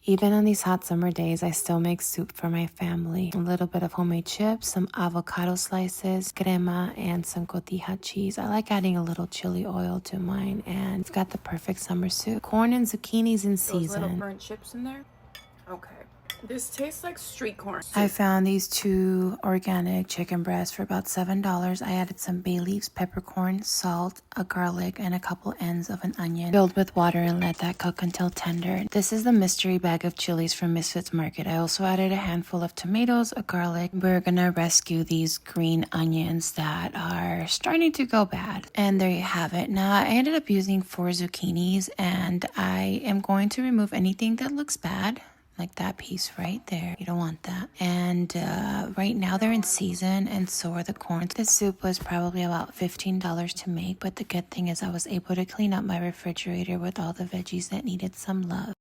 Even on these hot summer days, I still make soup for my family. A little bit of homemade chips, some avocado slices, crema, and some cotija cheese. I like adding a little chili oil to mine, and it's got the perfect summer soup. Corn and zucchinis in season. Those little burnt chips in there? Okay. This tastes like street corn soup. I found these 2 organic chicken breasts for about $7. I added some bay leaves, peppercorn, salt, a garlic, and a couple ends of an onion. Filled with water and let that cook until tender. This is the mystery bag of chilies from Misfits Market. I also added a handful of tomatoes, a garlic. We're gonna rescue these green onions that are starting to go bad. And there you have it. Now I ended up using 4 zucchinis, and I am going to remove anything that looks bad. Like that piece right there. You don't want that. And right now they're in season, and so are the corns. This soup was probably about $15 to make, but the good thing is I was able to clean up my refrigerator with all the veggies that needed some love.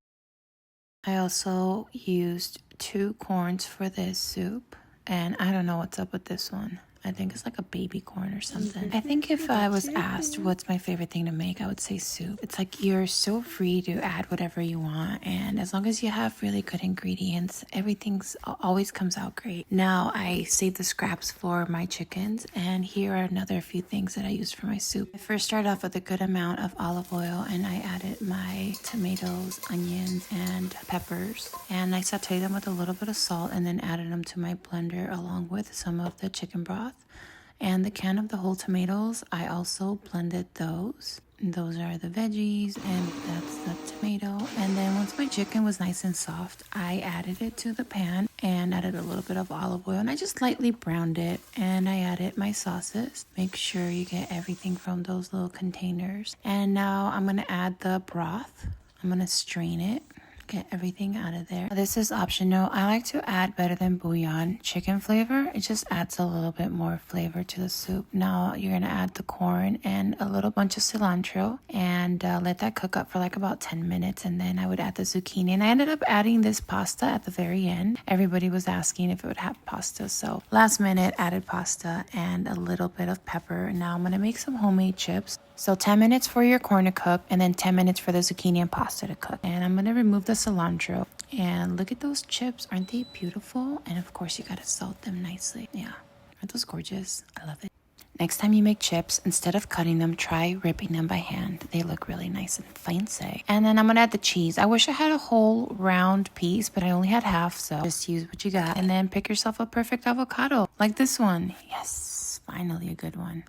I also used 2 corns for this soup, and I don't know what's up with this one. I think it's like a baby corn or something. I think if I was asked what's my favorite thing to make, I would say soup. It's like you're so free to add whatever you want, and as long as you have really good ingredients, everything's always comes out great. Now I saved the scraps for my chickens, and here are another few things that I used for my soup. I first started off with a good amount of olive oil, and I added my tomatoes, onions, and peppers, and I sauteed them with a little bit of salt, and then added them to my blender along with some of the chicken broth. And the can of the whole tomatoes, I also blended those. And those are the veggies, and that's the tomato. And then once my chicken was nice and soft, I added it to the pan and added a little bit of olive oil, and I just lightly browned it. And I added my sauces. Make sure you get everything from those little containers. And now I'm gonna add the broth. I'm gonna strain it. Get everything out of there. This is optional. I like to add better than bouillon chicken flavor. It just adds a little bit more flavor to the soup. Now you're gonna add the corn and a little bunch of cilantro, and let that cook up for like about 10 minutes, and then I would add the zucchini. And I ended up adding this pasta at the very end. Everybody was asking if it would have pasta, so last minute added pasta and a little bit of pepper. Now I'm gonna make some homemade chips. So 10 minutes for your corn to cook, and then 10 minutes for the zucchini and pasta to cook. And I'm gonna remove the cilantro. And look at those chips, aren't they beautiful? And of course you gotta salt them nicely. Yeah, aren't those gorgeous? I love it. Next time you make chips, instead of cutting them, try ripping them by hand. They look really nice and fancy. And then I'm gonna add the cheese. I wish I had a whole round piece, but I only had half, so just use what you got. And then pick yourself a perfect avocado, like this one. Yes, finally a good one.